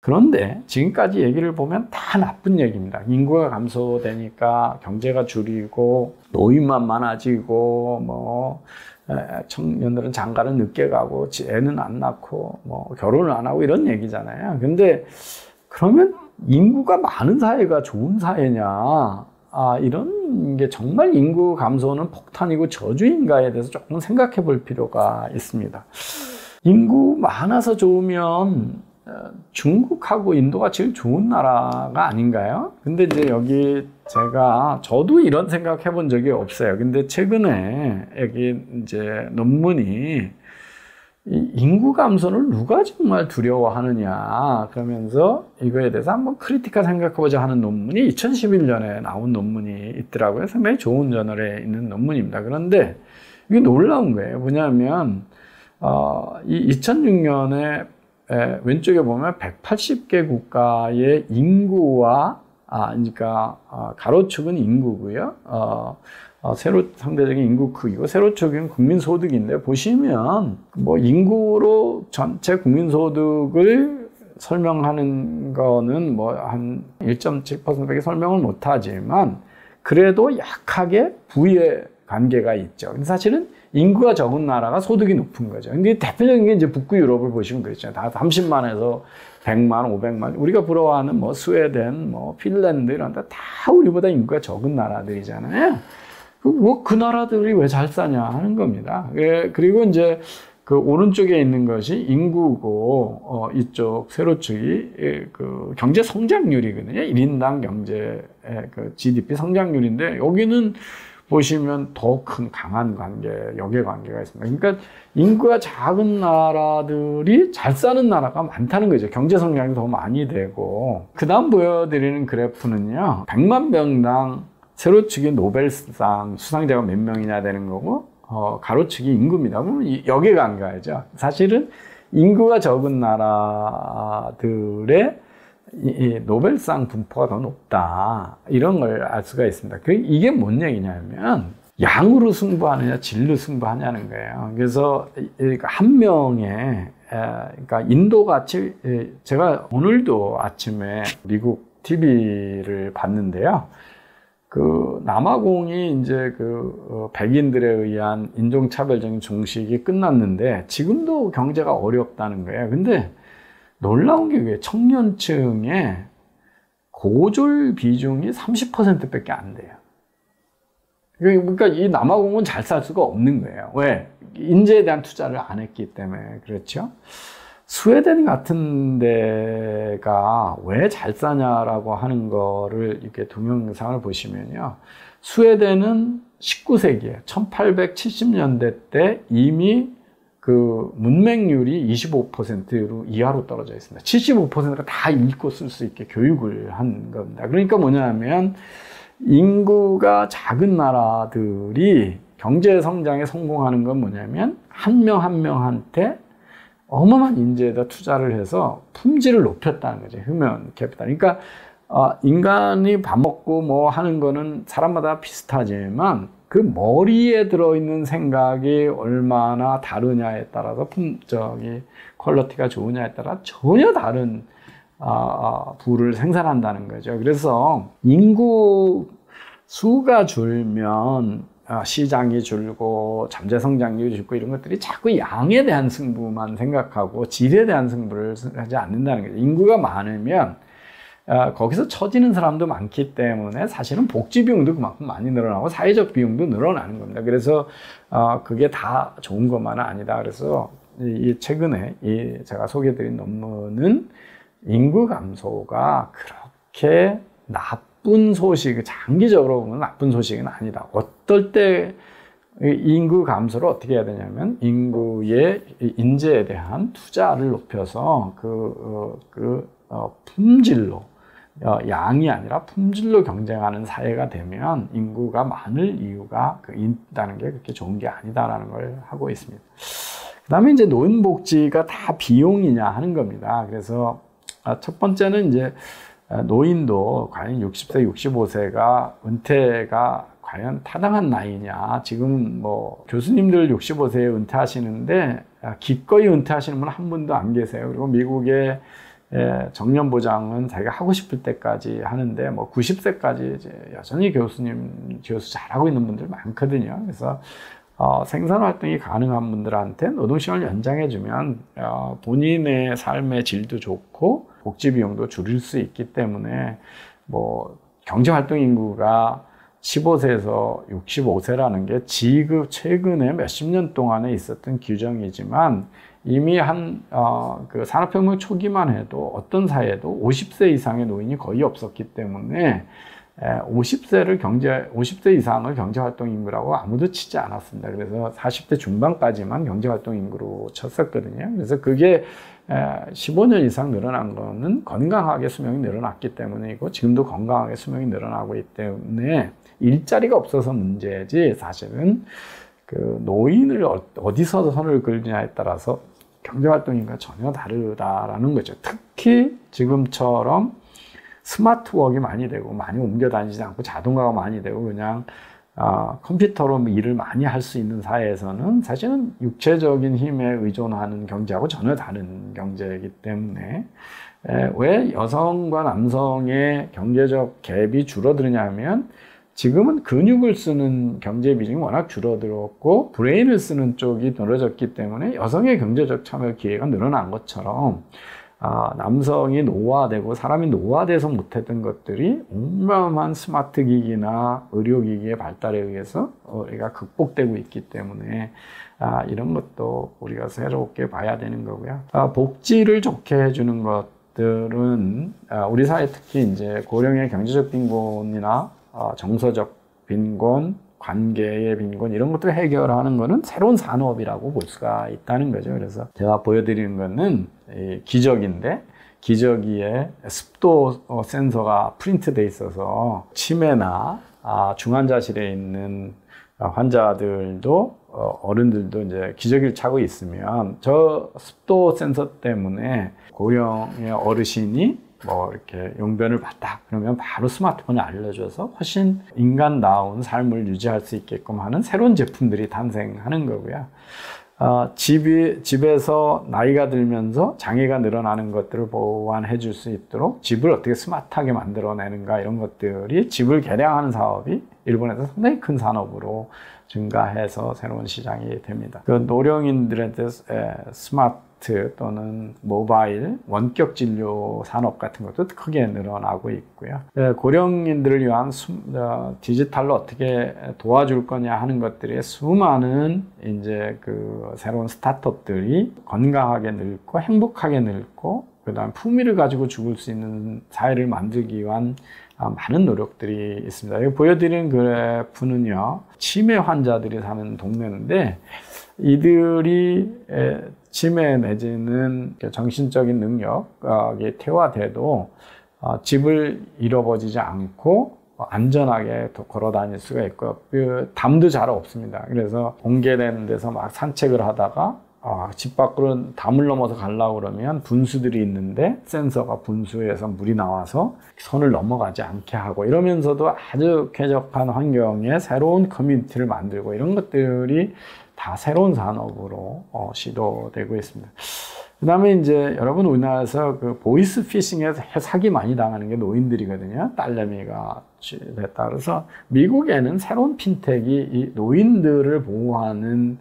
그런데 지금까지 얘기를 보면 다 나쁜 얘기입니다. 인구가 감소되니까 경제가 줄이고 노인만 많아지고 뭐 청년들은 장가를 늦게 가고 애는 안 낳고 뭐 결혼을 안 하고 이런 얘기잖아요. 근데 그러면 인구가 많은 사회가 좋은 사회냐? 이런 게 정말 인구 감소는 폭탄이고 저주인가에 대해서 조금 생각해 볼 필요가 있습니다. 인구 많아서 좋으면 중국하고 인도가 제일 좋은 나라가 아닌가요? 근데 이제 여기 저도 이런 생각 해본 적이 없어요. 근데 최근에 여기 이제 논문이 인구 감소를 누가 정말 두려워하느냐 그러면서 이거에 대해서 한번 크리티컬 생각해보자 하는 논문이 2011년에 나온 논문이 있더라고요. 상당히 좋은 저널에 있는 논문입니다. 그런데 이게 놀라운 거예요. 뭐냐면 이 2006년에 왼쪽에 보면 180개 국가의 인구와 그러니까 가로축은 인구고요. 상대적인 인구 크기고 세로축은 국민소득인데 보시면 뭐 인구로 전체 국민소득을 설명하는 거는 뭐 한 1.7%밖에 설명을 못하지만 그래도 약하게 부의 관계가 있죠. 근데 사실은 인구가 적은 나라가 소득이 높은 거죠. 근데 대표적인 게 이제 북부 유럽을 보시면 그렇죠. 다 30만에서 100만, 500만. 우리가 부러워하는 뭐 스웨덴, 뭐 핀란드 이런 데 다 우리보다 인구가 적은 나라들이잖아요. 그 나라들이 왜 잘 사냐 하는 겁니다. 그리고 이제 그 오른쪽에 있는 것이 인구고, 이쪽 세로축이 그 경제 성장률이거든요. 1인당 경제, 그 GDP 성장률인데, 여기는 보시면 더 큰 강한 관계, 역의 관계가 있습니다. 그러니까 인구가 작은 나라들이 잘 사는 나라가 많다는 거죠. 경제 성장이 더 많이 되고. 그 다음 보여드리는 그래프는요, 100만 명당 세로축이 노벨상 수상자가 몇 명이냐 되는 거고, 가로축이 인구입니다. 그러면 역의 관계죠. 사실은 인구가 적은 나라들의 이 노벨상 분포가 더 높다. 이런 걸 알 수가 있습니다. 이게 뭔 얘기냐면 양으로 승부하느냐 질로 승부하냐는 거예요. 그래서 한 명의 그러니까 인도같이 제가 오늘도 아침에 미국 TV를 봤는데요. 그 남아공이 이제 백인들에 의한 인종차별적인 종식이 끝났는데 지금도 경제가 어렵다는 거예요. 근데 놀라운 게 청년층의 고졸 비중이 30%밖에 안 돼요. 그러니까 이 남아공은 잘 살 수가 없는 거예요. 왜? 인재에 대한 투자를 안 했기 때문에 그렇죠. 스웨덴 같은 데가 왜 잘 사냐라고 하는 거를 이렇게 동영상을 보시면요. 스웨덴은 19세기에 1870년대 때 이미 그 문맹률이 25%로 이하로 떨어져 있습니다. 75%가 다 읽고 쓸 수 있게 교육을 한 겁니다. 그러니까 뭐냐면 인구가 작은 나라들이 경제 성장에 성공하는 건 뭐냐면 한 명 한 명한테 어마어마한 인재에다 투자를 해서 품질을 높였다는 거죠. 휴먼 캐피탈. 그러니까 인간이 밥 먹고 뭐 하는 거는 사람마다 비슷하지만 그 머리에 들어있는 생각이 얼마나 다르냐에 따라서 퀄리티가 좋으냐에 따라 전혀 다른 부를 생산한다는 거죠. 그래서 인구 수가 줄면 시장이 줄고 잠재 성장률이 줄고 이런 것들이 자꾸 양에 대한 승부만 생각하고 질에 대한 승부를 하지 않는다는 거죠. 인구가 많으면 거기서 처지는 사람도 많기 때문에 사실은 복지 비용도 그만큼 많이 늘어나고 사회적 비용도 늘어나는 겁니다. 그래서 그게 다 좋은 것만은 아니다. 그래서 최근에 제가 소개해드린 논문은 인구 감소가 그렇게 나쁜 소식, 장기적으로 보면 나쁜 소식은 아니다. 어떨 때 인구 감소를 어떻게 해야 되냐면 인구의 인재에 대한 투자를 높여서 품질로 양이 아니라 품질로 경쟁하는 사회가 되면 인구가 많을 이유가 있다는 게 그렇게 좋은 게 아니다라는 걸 하고 있습니다. 그 다음에 이제 노인복지가 다 비용이냐 하는 겁니다. 그래서 첫 번째는 이제 노인도 과연 60세, 65세가 은퇴가 과연 타당한 나이냐. 지금 뭐 교수님들 65세에 은퇴하시는데 기꺼이 은퇴하시는 분 한 분도 안 계세요. 그리고 미국의 정년 보장은 자기가 하고 싶을 때까지 하는데 뭐 90세까지 이제 여전히 교수 잘하고 있는 분들 많거든요. 그래서 생산 활동이 가능한 분들한테 노동시간을 연장해주면 본인의 삶의 질도 좋고 복지 비용도 줄일 수 있기 때문에 뭐 경제활동 인구가 15세에서 65세라는 게 지금 최근에 몇십 년 동안에 있었던 규정이지만 이미 그 산업혁명 초기만 해도 어떤 사회에도 50세 이상의 노인이 거의 없었기 때문에 50세 이상을 경제활동 인구라고 아무도 치지 않았습니다. 그래서 40대 중반까지만 경제활동 인구로 쳤었거든요. 그래서 그게 15년 이상 늘어난 거는 건강하게 수명이 늘어났기 때문이고 지금도 건강하게 수명이 늘어나고 있기 때문에 일자리가 없어서 문제지 사실은 그 노인을 어디서 선을 그리냐에 따라서 경제활동 인구가 전혀 다르다라는 거죠. 특히 지금처럼 스마트워크가 많이 되고 많이 옮겨 다니지 않고 자동화가 많이 되고 그냥 컴퓨터로 일을 많이 할 수 있는 사회에서는 사실은 육체적인 힘에 의존하는 경제하고 전혀 다른 경제이기 때문에 왜 여성과 남성의 경제적 갭이 줄어드느냐면 지금은 근육을 쓰는 경제 비중이 워낙 줄어들었고 브레인을 쓰는 쪽이 늘어졌기 때문에 여성의 경제적 참여 기회가 늘어난 것처럼 남성이 노화되고 사람이 노화돼서 못했던 것들이 어마어마한 스마트 기기나 의료기기의 발달에 의해서 우리가 극복되고 있기 때문에 이런 것도 우리가 새롭게 봐야 되는 거고요. 복지를 좋게 해주는 것들은 우리 사회 특히 이제 고령의 경제적 빈곤이나 정서적 빈곤, 관계의 빈곤 이런 것들을 해결하는 거는 새로운 산업이라고 볼 수가 있다는 거죠. 그래서 제가 보여드리는 거는 기저귀인데 기저귀에 습도 센서가 프린트돼 있어서 치매나 중환자실에 있는 환자들도 어른들도 이제 기저귀를 차고 있으면 저 습도 센서 때문에 고령의 어르신이 뭐 이렇게 용변을 봤다 그러면 바로 스마트폰을 알려줘서 훨씬 인간다운 삶을 유지할 수 있게끔 하는 새로운 제품들이 탄생하는 거고요. 집에서 나이가 들면서 장애가 늘어나는 것들을 보완해 줄 수 있도록 집을 어떻게 스마트하게 만들어내는가 이런 것들이 집을 개량하는 사업이 일본에서 상당히 큰 산업으로 증가해서 새로운 시장이 됩니다. 그 노령인들한테 스마트 또는 모바일 원격 진료 산업 같은 것도 크게 늘어나고 있고요. 고령인들을 위한 디지털로 어떻게 도와줄 거냐 하는 것들이 수많은 이제 그 새로운 스타트업들이 건강하게 늙고 행복하게 늙고 그다음 품위를 가지고 죽을 수 있는 사회를 만들기 위한 많은 노력들이 있습니다. 여기 보여드리는 그래프는요, 치매 환자들이 사는 동네인데 이들이 치매 내지는 정신적인 능력이 퇴화돼도 집을 잃어버리지 않고 안전하게 걸어 다닐 수가 있고 담도 잘 없습니다. 그래서 공개된 데서 막 산책을 하다가 집 밖으로 담을 넘어서 가려고 그러면 분수들이 있는데 센서가 분수에서 물이 나와서 선을 넘어가지 않게 하고 이러면서도 아주 쾌적한 환경에 새로운 커뮤니티를 만들고 이런 것들이 다 새로운 산업으로 시도되고 있습니다. 그 다음에 이제 여러분 우리나라에서 그 보이스 피싱에서 사기 많이 당하는 게 노인들이거든요. 딸내미가 됐다. 그래서 미국에는 새로운 핀텍이 이 노인들을 보호하는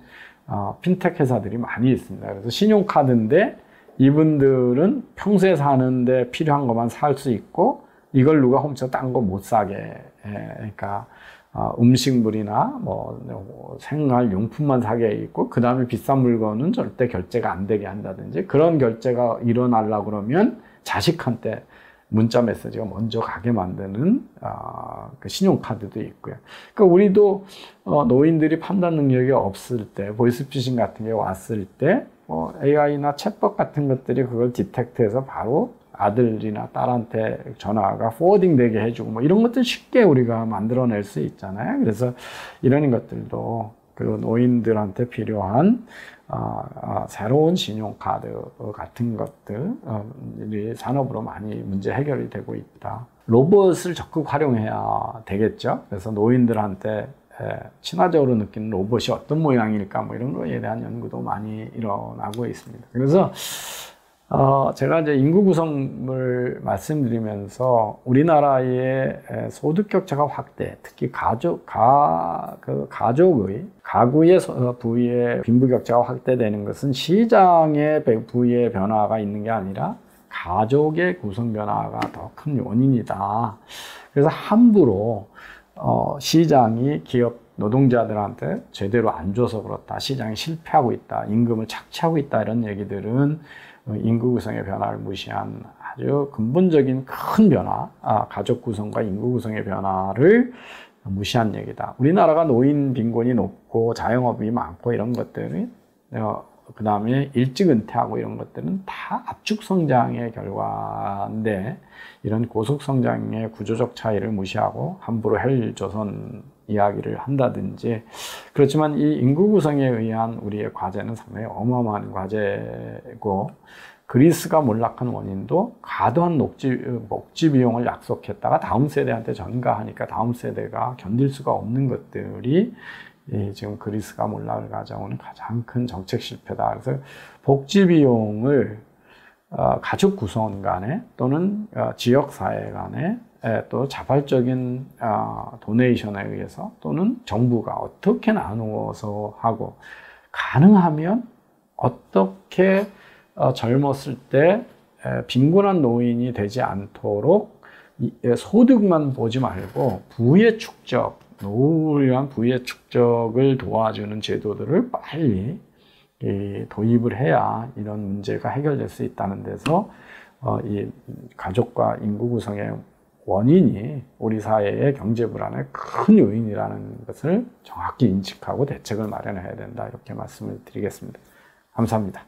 핀텍 회사들이 많이 있습니다. 그래서 신용카드인데 이분들은 평소에 사는데 필요한 것만 살 수 있고 이걸 누가 훔쳐 딴 거 못 사게 그러니까 음식물이나 뭐 생활용품만 사게 있고 그 다음에 비싼 물건은 절대 결제가 안 되게 한다든지 그런 결제가 일어나려고 그러면 자식한테 문자 메시지가 먼저 가게 만드는 그 신용카드도 있고요. 그러니까 우리도 노인들이 판단 능력이 없을 때 보이스피싱 같은 게 왔을 때 AI나 챗봇 같은 것들이 그걸 디텍트해서 바로 아들이나 딸한테 전화가 포워딩 되게 해주고 뭐 이런 것들 쉽게 우리가 만들어낼 수 있잖아요. 그래서 이런 것들도 그 노인들한테 필요한 새로운 신용카드 같은 것들이 산업으로 많이 문제 해결이 되고 있다. 로봇을 적극 활용해야 되겠죠. 그래서 노인들한테 친화적으로 느끼는 로봇이 어떤 모양일까 뭐 이런 거에 대한 연구도 많이 일어나고 있습니다. 그래서 제가 이제 인구 구성을 말씀드리면서 우리나라의 소득 격차가 확대, 특히 가구의 부의 빈부 격차가 확대되는 것은 시장의 부의 변화가 있는 게 아니라 가족의 구성 변화가 더 큰 원인이다. 그래서 함부로 시장이 기업 노동자들한테 제대로 안 줘서 그렇다, 시장이 실패하고 있다, 임금을 착취하고 있다, 이런 얘기들은 인구 구성의 변화를 무시한 아주 근본적인 큰 변화, 가족 구성과 인구 구성의 변화를 무시한 얘기다. 우리나라가 노인 빈곤이 높고 자영업이 많고 이런 것들은 그 다음에 일찍 은퇴하고 이런 것들은 다 압축 성장의 결과인데, 이런 고속 성장의 구조적 차이를 무시하고 함부로 헬조선 이야기를 한다든지, 그렇지만 이 인구 구성에 의한 우리의 과제는 상당히 어마어마한 과제고, 그리스가 몰락한 원인도 과도한 목지 비용을 약속했다가 다음 세대한테 전가하니까 다음 세대가 견딜 수가 없는 것들이 지금 그리스가 몰락을 가져오는 가장 큰 정책 실패다. 그래서 복지 비용을 가족 구성 간에 또는 지역 사회 간에 또 자발적인 도네이션에 의해서 또는 정부가 어떻게 나누어서 하고, 가능하면 어떻게 젊었을 때 빈곤한 노인이 되지 않도록 소득만 보지 말고 부의 축적, 노후를 위한 부의 축적을 도와주는 제도들을 빨리 도입을 해야 이런 문제가 해결될 수 있다는 데서 이 가족과 인구 구성의 원인이 우리 사회의 경제 불안의 큰 요인이라는 것을 정확히 인식하고 대책을 마련해야 된다, 이렇게 말씀을 드리겠습니다. 감사합니다.